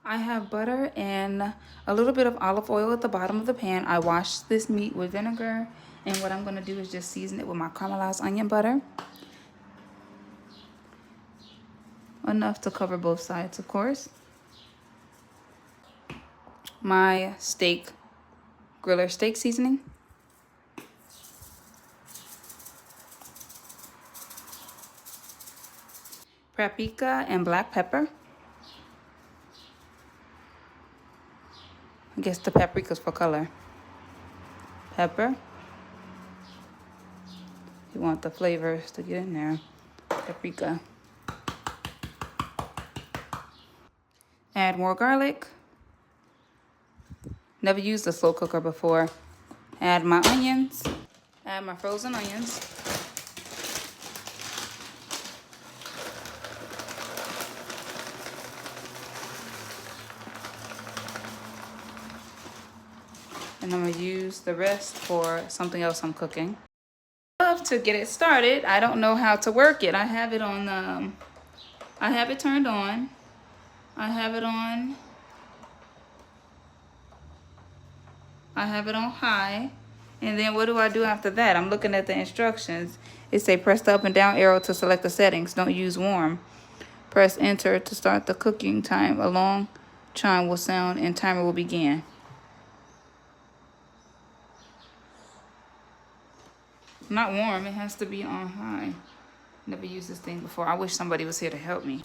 I have butter and a little bit of olive oil at the bottom of the pan. I washed this meat with vinegar, and what I'm going to do is just season it with my caramelized onion butter. Enough to cover both sides, of course. My griller steak seasoning. Paprika and black pepper. I guess the paprika's for color. Pepper. You want the flavors to get in there. Paprika. Add more garlic. Never used a slow cooker before. Add my onions. Add my frozen onions. And I'm gonna use the rest for something else I'm cooking. Love to get it started. I don't know how to work it. I have it on, I have it turned on. I have it on high. And then what do I do after that? I'm looking at the instructions. It say press the up and down arrow to select the settings. Don't use warm. Press enter to start the cooking time. A long chime will sound and timer will begin. Not warm, it has to be on high. Never used this thing before. I wish somebody was here to help me.